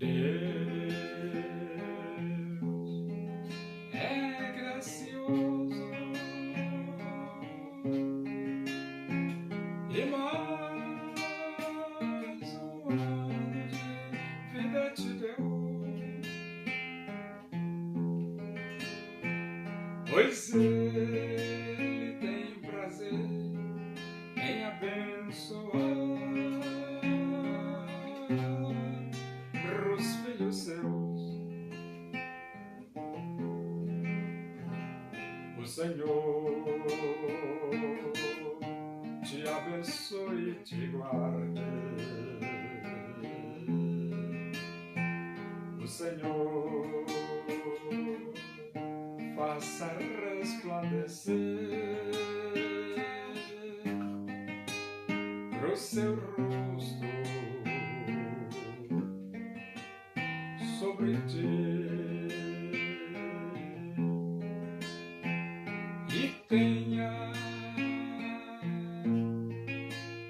Deus é gracioso e mais um ano de vida te deu, pois Ele tem prazer em abençoar os filhos seus. O Senhor te abençoe e te guarde. O Senhor faça resplandecer o seu rosto sobre ti e tenha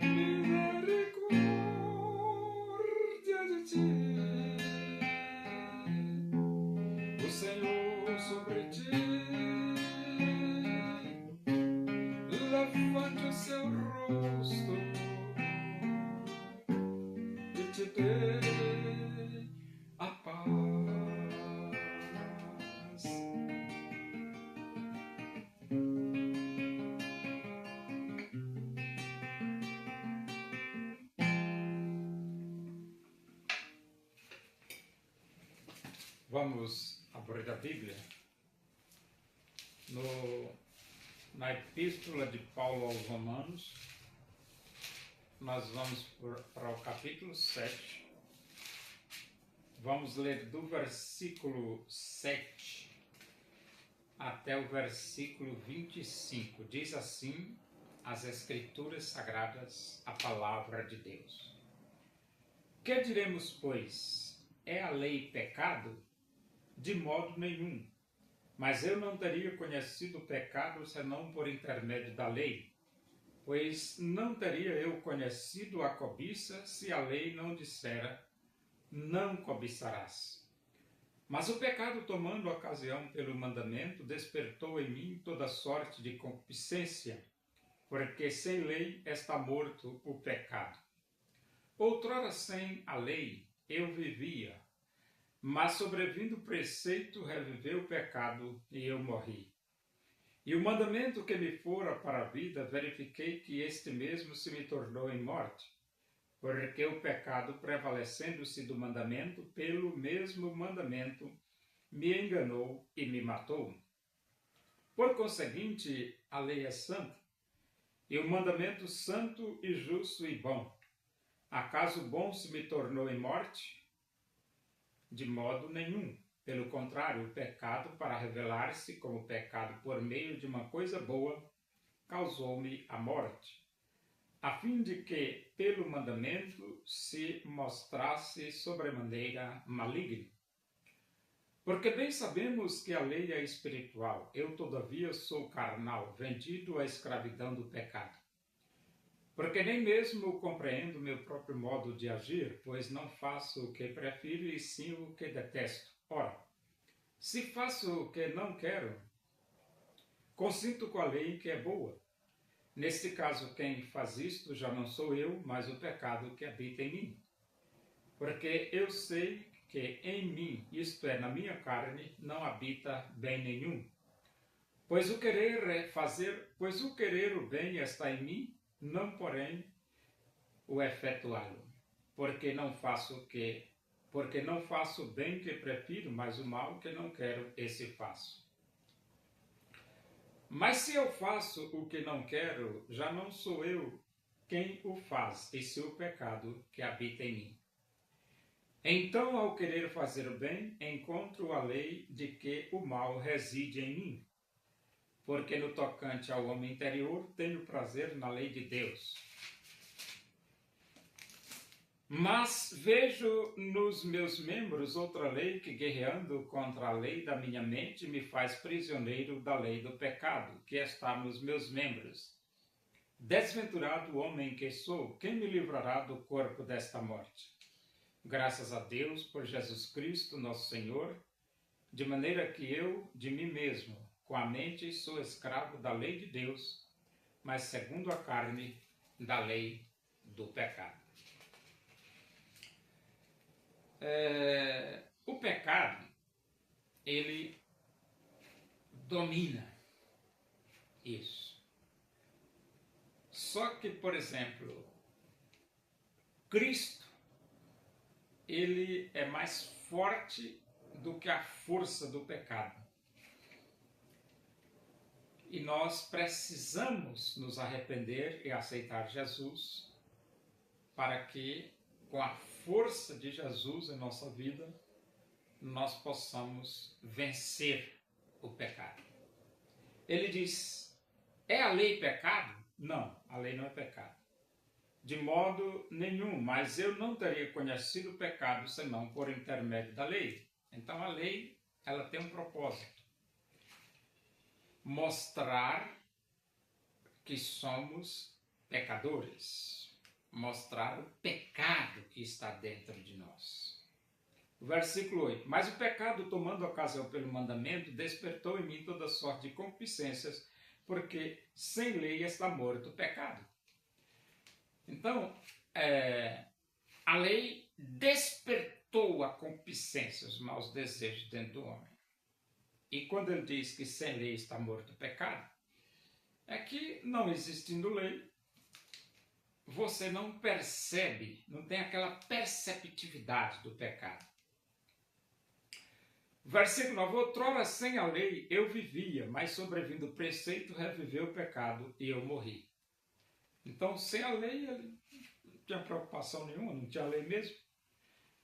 misericórdia de ti. O Senhor sobre ti levante o seu rosto e te dê a paz. Vamos abrir a Bíblia na Epístola de Paulo aos Romanos. Nós vamos para o capítulo 7. Vamos ler do versículo 7 até o versículo 25. Diz assim as Escrituras Sagradas, a Palavra de Deus. Que diremos, pois? É a lei pecado? De modo nenhum. Mas eu não teria conhecido o pecado senão por intermédio da lei. Pois não teria eu conhecido a cobiça se a lei não dissera, não cobiçarás. Mas o pecado, tomando ocasião pelo mandamento, despertou em mim toda sorte de concupiscência, porque sem lei está morto o pecado. Outrora sem a lei eu vivia, mas sobrevindo o preceito reviveu o pecado e eu morri. E o mandamento que me fora para a vida, verifiquei que este mesmo se me tornou em morte, porque o pecado, prevalecendo-se do mandamento, pelo mesmo mandamento, me enganou e me matou. Por conseguinte, a lei é santa, e o mandamento santo e justo e bom. Acaso o bom se me tornou em morte? De modo nenhum. Pelo contrário, o pecado, para revelar-se como pecado por meio de uma coisa boa, causou-me a morte, a fim de que, pelo mandamento, se mostrasse sobremaneira maligno. Porque bem sabemos que a lei é espiritual, eu todavia sou carnal, vendido à escravidão do pecado. Porque nem mesmo compreendo meu próprio modo de agir, pois não faço o que prefiro e sim o que detesto. Ora, se faço o que não quero, consinto com a lei que é boa. Neste caso, quem faz isto já não sou eu, mas o pecado que habita em mim. Porque eu sei que em mim, isto é, na minha carne, não habita bem nenhum. Pois o querer o bem está em mim, não porém o efetuá-lo. Porque não faço o bem que prefiro, mas o mal que não quero, esse faço. Mas se eu faço o que não quero, já não sou eu quem o faz, e sim o pecado que habita em mim. Então, ao querer fazer o bem, encontro a lei de que o mal reside em mim. Porque no tocante ao homem interior, tenho prazer na lei de Deus. Mas vejo nos meus membros outra lei que, guerreando contra a lei da minha mente, me faz prisioneiro da lei do pecado, que está nos meus membros. Desventurado homem que sou, quem me livrará do corpo desta morte? graças a Deus por Jesus Cristo, nosso Senhor, de maneira que eu, de mim mesmo, com a mente, sou escravo da lei de Deus, mas segundo a carne, da lei do pecado. O pecado, ele domina isso. Só que, por exemplo, Cristo, ele é mais forte do que a força do pecado. E nós precisamos nos arrepender e aceitar Jesus para que, com a força de Jesus em nossa vida, nós possamos vencer o pecado. Ele diz, é a lei pecado? Não, a lei não é pecado. De modo nenhum, mas eu não teria conhecido o pecado senão por intermédio da lei. Então a lei, ela tem um propósito. Mostrar que somos pecadores. Mostrar o pecado que está dentro de nós. Versículo 8. Mas o pecado, tomando ocasião pelo mandamento, despertou em mim toda sorte de concupiscências, porque sem lei está morto o pecado. Então, a lei despertou a concupiscência, os maus desejos dentro do homem. E quando ele diz que sem lei está morto o pecado, é que não existindo lei, você não percebe, não tem aquela perceptividade do pecado. Versículo 9, outrora sem a lei eu vivia, mas sobrevindo o preceito reviveu o pecado e eu morri. Então, sem a lei, ele não tinha preocupação nenhuma, não tinha lei mesmo.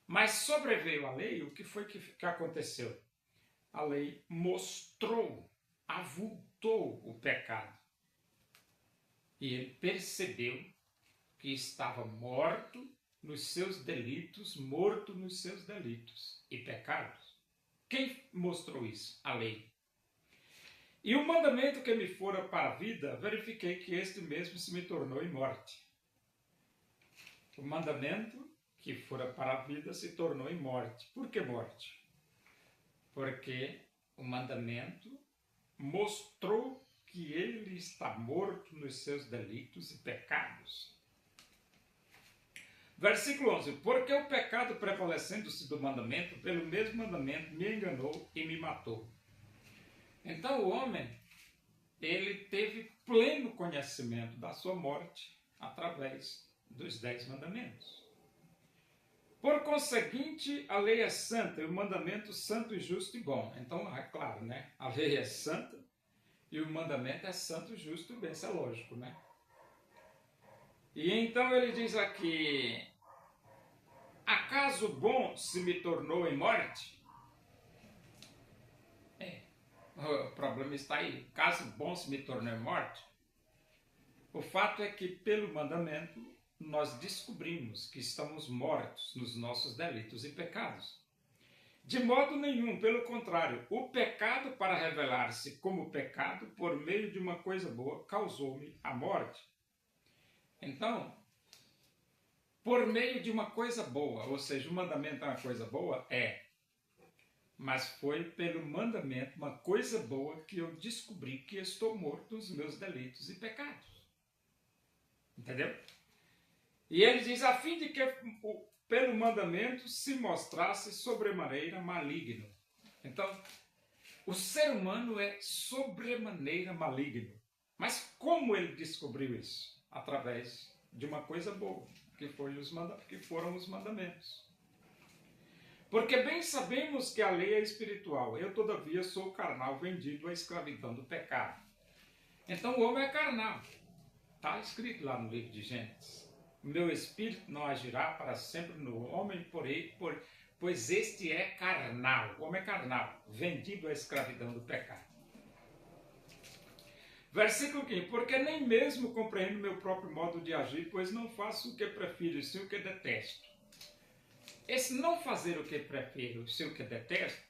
Mas sobreveio a lei, o que foi que aconteceu? A lei mostrou, avultou o pecado. E ele percebeu que estava morto nos seus delitos, morto nos seus delitos e pecados. Quem mostrou isso? A lei. E o mandamento que me fora para a vida, verifiquei que este mesmo se me tornou em morte. O mandamento que fora para a vida se tornou em morte. Por que morte? Porque o mandamento mostrou que ele está morto nos seus delitos e pecados. Versículo 11. Porque o pecado, prevalecendo-se do mandamento, pelo mesmo mandamento me enganou e me matou. Então o homem, ele teve pleno conhecimento da sua morte através dos 10 mandamentos. Por conseguinte, a lei é santa e o mandamento santo e justo e bom. Então, é claro, né? A lei é santa e o mandamento é santo, justo e bem. Isso é lógico, né? E então ele diz aqui, acaso bom se me tornou em morte? O problema está aí. Caso bom se me tornou em morte? O fato é que pelo mandamento nós descobrimos que estamos mortos nos nossos delitos e pecados. De modo nenhum, pelo contrário, o pecado, para revelar-se como pecado, por meio de uma coisa boa, causou-me a morte. Então, por meio de uma coisa boa, ou seja, o mandamento é uma coisa boa? É. Mas foi pelo mandamento, uma coisa boa, que eu descobri que estou morto nos meus delitos e pecados. Entendeu? E ele diz, a fim de que pelo mandamento se mostrasse sobremaneira maligno. Então, o ser humano é sobremaneira maligno. Mas como ele descobriu isso? Através de uma coisa boa, que foram os mandamentos. Porque bem sabemos que a lei é espiritual. Eu, todavia, sou carnal, vendido à escravidão do pecado. Então, o homem é carnal. Está escrito lá no livro de Gênesis. O meu espírito não agirá para sempre no homem, pois este é carnal. O homem é carnal, vendido à escravidão do pecado. Versículo 15. Porque nem mesmo compreendo meu próprio modo de agir, pois não faço o que prefiro, e sim o que detesto. Esse não fazer o que prefiro, sim o que detesto,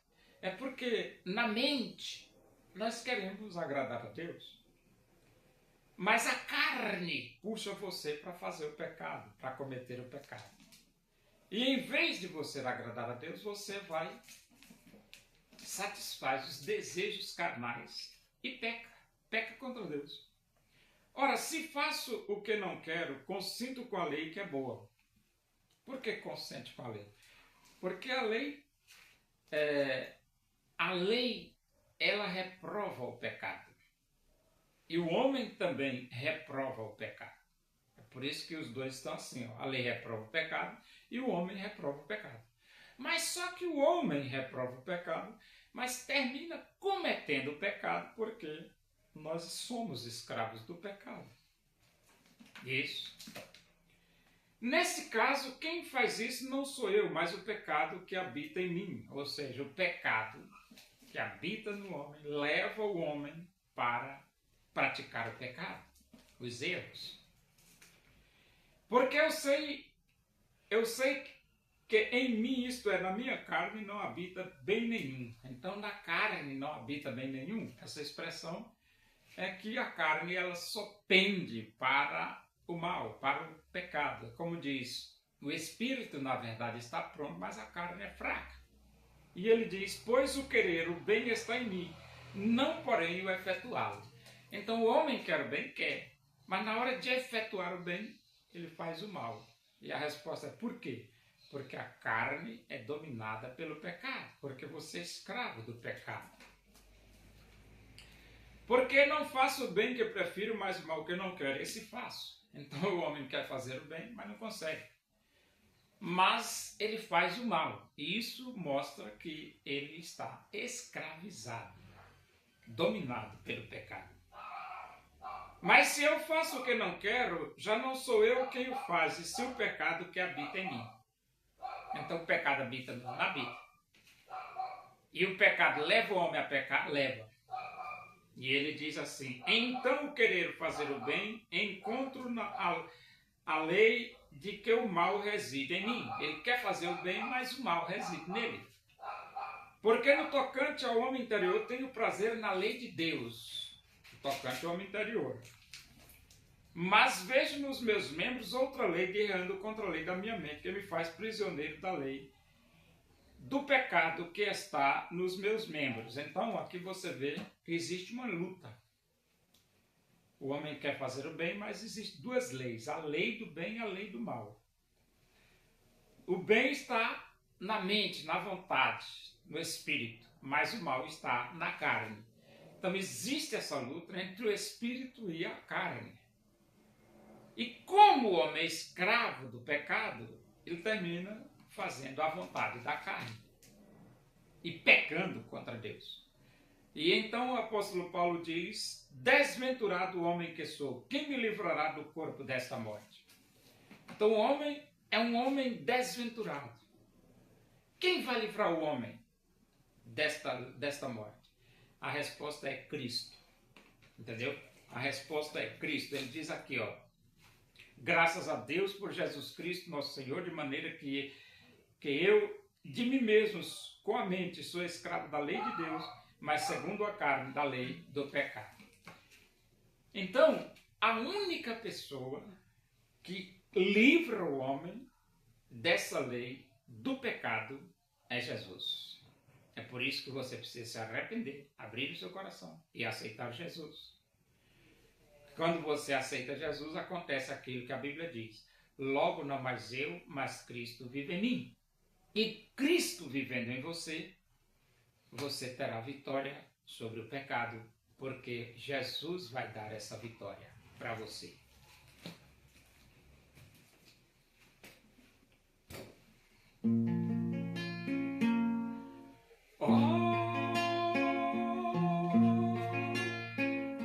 é porque na mente nós queremos agradar a Deus. Mas a carne puxa você para fazer o pecado, para cometer o pecado. E em vez de você agradar a Deus, você vai, satisfaz os desejos carnais e peca contra Deus. Ora, se faço o que não quero, consinto com a lei que é boa. Por que consente com a lei? Porque a lei, ela reprova o pecado. E o homem também reprova o pecado. É por isso que os dois estão assim, ó. A lei reprova o pecado e o homem reprova o pecado. Mas só que o homem reprova o pecado, mas termina cometendo o pecado porque nós somos escravos do pecado. Isso. Nesse caso, quem faz isso não sou eu, mas o pecado que habita em mim. Ou seja, o pecado que habita no homem leva o homem para praticar o pecado, os erros. Porque eu sei que em mim, isto é, na minha carne, não habita bem nenhum. Então, na carne não habita bem nenhum. Essa expressão é que a carne ela só pende para o mal, para o pecado. Como diz, o espírito, na verdade, está pronto, mas a carne é fraca. E ele diz, pois o querer, o bem está em mim, não porém o efetuá-lo. Então o homem quer o bem, quer, mas na hora de efetuar o bem, ele faz o mal. E a resposta é por quê? Porque a carne é dominada pelo pecado, porque você é escravo do pecado. Porque não faço o bem que eu prefiro, mas o mal que eu não quero, esse faço. Então o homem quer fazer o bem, mas não consegue. Mas ele faz o mal. E isso mostra que ele está escravizado, dominado pelo pecado. Mas se eu faço o que não quero, já não sou eu quem o faz, e sim o pecado que habita em mim. Então o pecado habita no homem, habita. E o pecado leva o homem a pecar? Leva. E ele diz assim, então o querer fazer o bem, encontro a lei de que o mal reside em mim. Ele quer fazer o bem, mas o mal reside nele. Porque no tocante ao homem interior, tenho prazer na lei de Deus. No tocante ao homem interior. Mas vejo nos meus membros outra lei guerreando contra a lei da minha mente, que me faz prisioneiro da lei do pecado que está nos meus membros. Então, aqui você vê que existe uma luta. O homem quer fazer o bem, mas existem duas leis, a lei do bem e a lei do mal. O bem está na mente, na vontade, no espírito, mas o mal está na carne. Então, existe essa luta entre o espírito e a carne. E como o homem é escravo do pecado, ele termina fazendo a vontade da carne e pecando contra Deus. E então o apóstolo Paulo diz, desventurado o homem que sou, quem me livrará do corpo desta morte? Então o homem é um homem desventurado. Quem vai livrar o homem desta morte? A resposta é Cristo. Entendeu? A resposta é Cristo. Ele diz aqui, ó, graças a Deus por Jesus Cristo, nosso Senhor, de maneira que eu, de mim mesmo, com a mente, sou escravo da lei de Deus, mas segundo a carne, da lei do pecado. Então, a única pessoa que livra o homem dessa lei do pecado é Jesus. É por isso que você precisa se arrepender, abrir o seu coração e aceitar Jesus. Quando você aceita Jesus, acontece aquilo que a Bíblia diz. Logo não mais eu, mas Cristo vive em mim. E Cristo vivendo em você, você terá vitória sobre o pecado, porque Jesus vai dar essa vitória para você.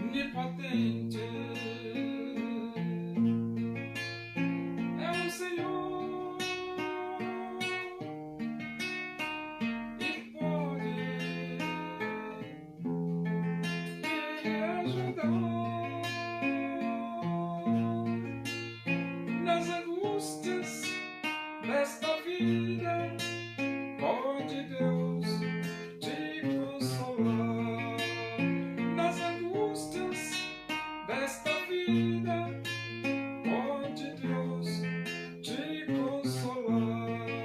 Onipotente é o Senhor e pode me ajudar nas angústias desta vida. Pode Deus te consolar nas angústias desta vida. Pode Deus te consolar.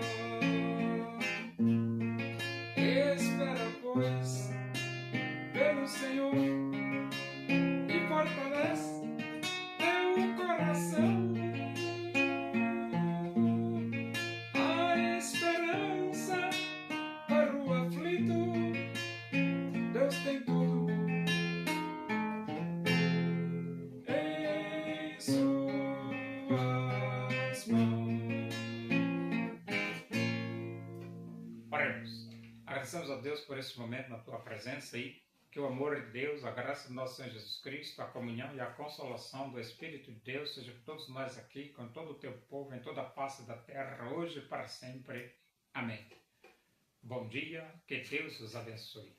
Oremos. Agradecemos a Deus por esse momento na tua presença aí, que o amor de Deus, a graça do nosso Senhor Jesus Cristo, a comunhão e a consolação do Espírito de Deus seja com todos nós aqui, com todo o teu povo, em toda a face da terra, hoje e para sempre. Amém. Bom dia, que Deus os abençoe.